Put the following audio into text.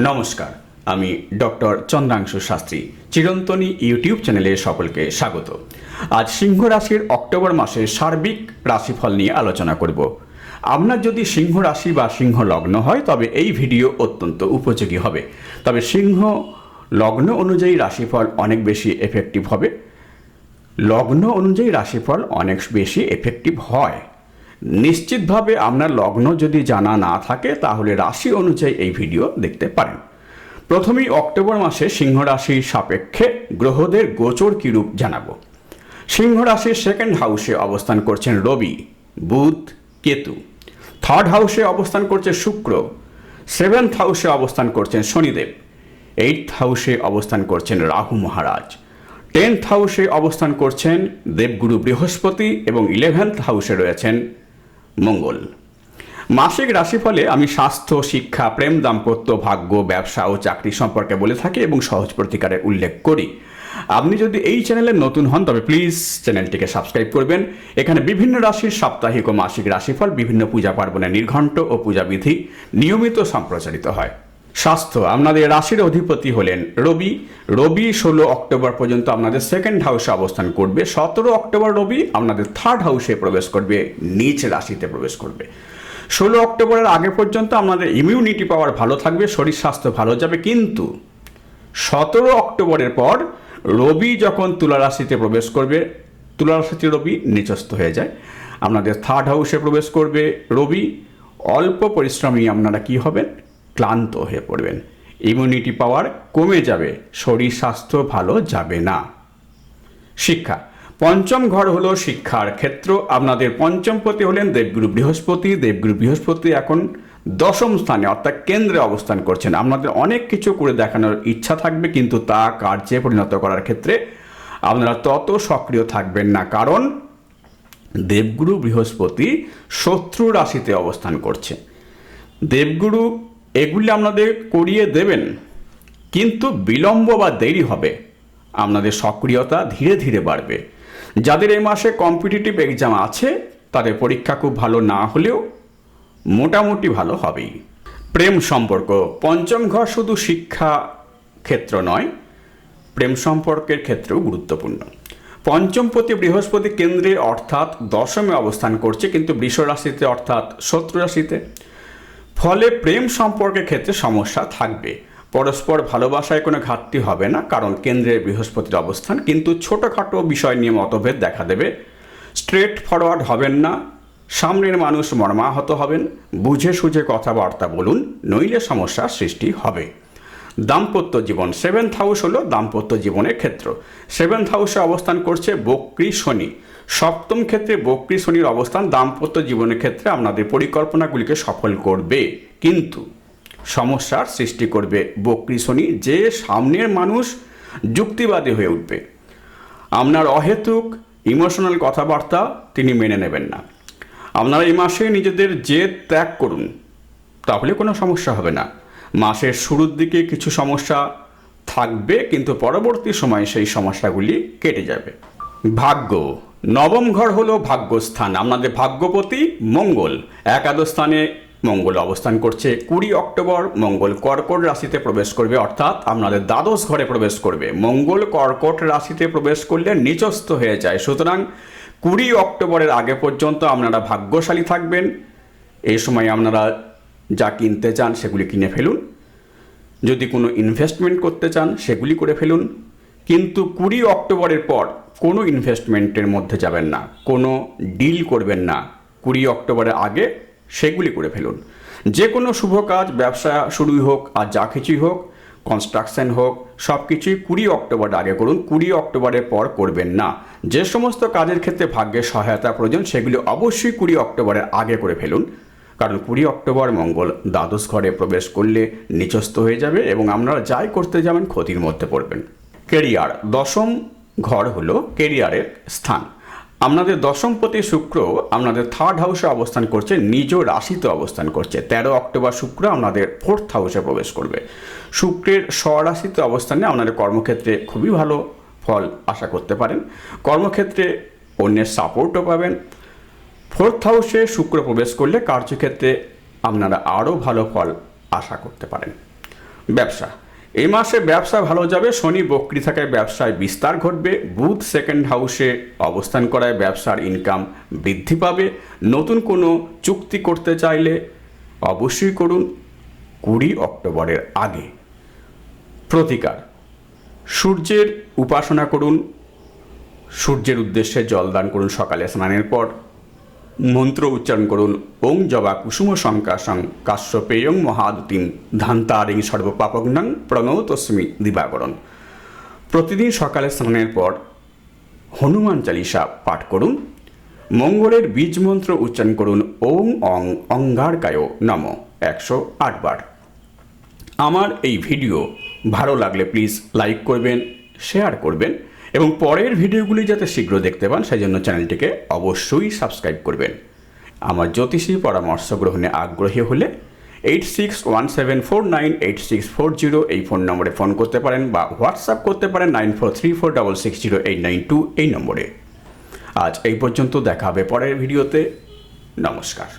নমস্কার, আমি doctor চন্দ্রাংশু Shastri. চিরন্তনী YouTube চ্যানেলে সকলকে স্বাগত। আজ সিংহ রাশির অক্টোবর মাসের সার্বিক রাশিফল নিয়ে আলোচনা করব। আপনার যদি সিংহ রাশি বা সিংহ লগ্ন হয় তবে এই ভিডিও অত্যন্ত উপযোগী হবে। তবে সিংহ লগ্ন অনুযায়ী রাশিফল অনেক বেশি এফেক্টিভ হবে। লগ্ন অনুযায়ী রাশিফল অনেক বেশি এফেক্টিভ হয়। নিশ্চিতভাবে আপনার লগ্ন যদি জানা না থাকে তাহলে রাশি অনুযায়ী এই ভিডিও দেখতে পারেন। প্রথমেই অক্টোবর মাসে সিংহ রাশির সাপেক্ষে গ্রহদের গোচর কিরূপ জানাবো। সিংহ রাশির সেকেন্ড হাউসে অবস্থান করছেন রবি, বুধ, কেতু। থার্ড হাউসে অবস্থান করছে শুক্র। সেভেন্থ হাউসে অবস্থান করছেন শনিদেব। এইথ হাউসে অবস্থান করছেন রাহু মহারাজ। 10th হাউসে অবস্থান করছেন দেবগুরু বৃহস্পতি এবং 11th হাউসে রয়েছেন মঙ্গল। মাসিক রাশিফলে আমি স্বাস্থ্য, শিক্ষা, প্রেম, দাম্পত্য, ভাগ্য, ব্যবসা ও চাকরি সম্পর্কে বলে থাকি এবং সহজ প্রতিকারে উল্লেখ করি। আপনি যদি এই চ্যানেলে নতুন হন তবে প্লিজ চ্যানেলটিকে সাবস্ক্রাইব করবেন। এখানে বিভিন্ন রাশির সাপ্তাহিক ও মাসিক রাশিফল, বিভিন্ন পূজা পার্বণের নির্ঘণ্ট ও পূজাবিধি নিয়মিত সম্প্রচারিত হয়। স্বাস্থ্য, আপনাদের রাশির অধিপতি হলেন রবি। রবি 16 অক্টোবর পর্যন্ত আপনাদের সেকেন্ড হাউসে অবস্থান করবে। 17 অক্টোবর রবি আপনাদের থার্ড হাউসে প্রবেশ করবে, নিচ রাশিতে প্রবেশ করবে। 16 অক্টোবরের আগে পর্যন্ত আপনাদের ইমিউনিটি পাওয়ার ভালো থাকবে, শরীর স্বাস্থ্য ভালো যাবে। কিন্তু 17 অক্টোবরের পর রবি যখন তুলা রাশিতে প্রবেশ করবে, তুলা রাশিতে রবি নিচস্থ হয়ে যায়, আপনাদের থার্ড হাউসে প্রবেশ করবে রবি। অল্প পরিশ্রমী আপনারা কি হবেন? ক্লান্ত হয়ে পড়বেন, ইমিউনিটি পাওয়ার কমে যাবে, শরীর স্বাস্থ্য ভালো যাবে না। শিক্ষা, পঞ্চম ঘর হলো শিক্ষার ক্ষেত্র। আপনাদের পঞ্চমপতি হলেন দেবগুরু বৃহস্পতি। দেবগুরু বৃহস্পতি এখন দশম স্থানে অর্থাৎ কেন্দ্রে অবস্থান করছেন। আপনাদের অনেক কিছু করে দেখানোর ইচ্ছা থাকবে, কিন্তু তা কার্যে পরিণত করার ক্ষেত্রে আপনারা তত সক্রিয় থাকবেন না, কারণ দেবগুরু বৃহস্পতি শত্রু রাশিতে অবস্থান করছে। দেবগুরু এগুলি আপনাদের করিয়ে দেবেন, কিন্তু বিলম্ব বা দেরি হবে। আপনাদের সক্রিয়তা ধীরে ধীরে বাড়বে। যাদের এই মাসে কম্পিটিটিভ এক্সাম আছে তাদের পরীক্ষা খুব ভালো না হলেও মোটামুটি ভালো হবেই। প্রেম সম্পর্ক, পঞ্চম ঘর শুধু শিক্ষা ক্ষেত্র নয়, প্রেম সম্পর্কের ক্ষেত্রেও গুরুত্বপূর্ণ। পঞ্চমপতি বৃহস্পতি কেন্দ্রে অর্থাৎ দশমে অবস্থান করছে, কিন্তু বৃষ রাশিতে অর্থাৎ শত্রু রাশিতে। ফলে প্রেম সম্পর্কের ক্ষেত্রে সমস্যা থাকবে। পরস্পর ভালোবাসায় কোনো ঘাটতি হবে না, কারণ কেন্দ্রে বৃহস্পতির অবস্থান। কিন্তু ছোটোখাটো বিষয় নিয়ে মতভেদ দেখা দেবে। স্ট্রেট ফরওয়ার্ড হবেন না, সামনের মানুষ মর্মাহত হবেন। বুঝে সুঝে কথাবার্তা বলুন, নইলে সমস্যার সৃষ্টি হবে। দাম্পত্য জীবন, সেভেন্থ হাউস হলো দাম্পত্য জীবনের ক্ষেত্র। সেভেন্থ হাউসে অবস্থান করছে বক্রী শনি। সপ্তম ক্ষেত্রে বক্রী শনির অবস্থান দাম্পত্য জীবনের ক্ষেত্রে আপনাদের পরিকল্পনাগুলিকে সফল করবে, কিন্তু সমস্যার সৃষ্টি করবে বক্রী শনি, যে সামনের মানুষ যুক্তিবাদী হয়ে উঠবে। আপনার অহেতুক ইমোশনাল কথাবার্তা তিনি মেনে নেবেন না। আপনারা এই মাসে নিজেদের জেদ ত্যাগ করুন, তাহলে কোনো সমস্যা হবে না। মাসের শুরুর দিকে কিছু সমস্যা থাকবে, কিন্তু পরবর্তী সময়ে সেই সমস্যাগুলি কেটে যাবে। ভাগ্য, নবম ঘর হলো ভাগ্যস্থান। আপনাদের ভাগ্যপতি মঙ্গল। একাদশ স্থানে মঙ্গল অবস্থান করছে। 20 অক্টোবর মঙ্গল কর্কট রাশিতে প্রবেশ করবে, অর্থাৎ আপনাদের দ্বাদশ ঘরে প্রবেশ করবে। মঙ্গল কর্কট রাশিতে প্রবেশ করলে নিচস্থ হয়ে যায়। সুতরাং 20 অক্টোবরের আগে পর্যন্ত আপনারা ভাগ্যশালী থাকবেন। এই সময় আপনারা যা কিনতে চান সেগুলি কিনে ফেলুন, যদি কোনো ইনভেস্টমেন্ট করতে চান সেগুলি করে ফেলুন। কিন্তু 20 অক্টোবরের পর কোনো ইনভেস্টমেন্টের মধ্যে যাবেন না, কোনো ডিল করবেন না। 20 অক্টোবরের আগে সেগুলি করে ফেলুন। যে কোনো শুভ কাজ, ব্যবসা শুরুই হোক আর যা কিছুই হোক, কনস্ট্রাকশন হোক, সব কিছুই 20 অক্টোবরের আগে করুন। 20 অক্টোবরের পর করবেন না। যে সমস্ত কাজের ক্ষেত্রে ভাগ্যের সহায়তা প্রয়োজন সেগুলি অবশ্যই 20 অক্টোবরের আগে করে ফেলুন, কারণ 20 অক্টোবর মঙ্গল দ্বাদশ ঘরে প্রবেশ করলে নিচস্থ হয়ে যাবে এবং আপনারা যাই করতে যাবেন ক্ষতির মধ্যে পড়বেন। কেরিয়ার, দশম ঘর হলো কেরিয়ারের স্থান। আপনাদের দশমপতি শুক্র আপনাদের থার্ড হাউসে অবস্থান করছে, নিজ রাশিতে অবস্থান করছে। 13 অক্টোবর শুক্র আপনাদের ফোর্থ হাউসে প্রবেশ করবে। শুক্রের স্বরাশিতে অবস্থানে আপনাদের কর্মক্ষেত্রে খুবই ভালো ফল আশা করতে পারেন। কর্মক্ষেত্রে অন্যের সাপোর্টও পাবেন। ফোর্থ হাউসে শুক্র প্রবেশ করলে কার্যক্ষেত্রে আপনারা আরও ভালো ফল আশা করতে পারেন। ব্যবসা, এই মাসে ব্যবসা ভালো যাবে। শনি বক্রী থাকায় ব্যবসায় বিস্তার ঘটবে। বুধ সেকেন্ড হাউসে অবস্থান করায় ব্যবসার ইনকাম বৃদ্ধি পাবে। নতুন কোনো চুক্তি করতে চাইলে অবশ্যই করুন 20 অক্টোবরের আগে। প্রতিকার, সূর্যের উপাসনা করুন, সূর্যের উদ্দেশ্যে জলদান করুন সকালে স্নানের পর, মন্ত্র উচ্চারণ করুন ওং জবা কুসুম শঙ্কাশং কাশ্যপেয়ং মহাদুতিম ধান্তারিং সর্বপাপগ্নাং প্রণতস্মি দিবাকরণ। প্রতিদিন সকালে স্নানের পর হনুমান চালিসা পাঠ করুন। মঙ্গলের বীজ মন্ত্র উচ্চারণ করুন ওং অং অঙ্গারকায় নম 108 বার। আমার এই ভিডিও ভালো লাগলে প্লিজ লাইক করবেন, শেয়ার করবেন এবং পরের ভিডিওগুলি যাতে শীঘ্র দেখতে পান সেই জন্য চ্যানেলটিকে অবশ্যই সাবস্ক্রাইব করবেন। আমার জ্যোতিষী পরামর্শ গ্রহণে আগ্রহী হলে 8617498640 এই ফোন নম্বরে ফোন করতে পারেন বা হোয়াটসঅ্যাপ করতে পারেন 9434660892 এই নম্বরে। আজ এই পর্যন্ত, দেখা হবে পরের ভিডিওতে। নমস্কার।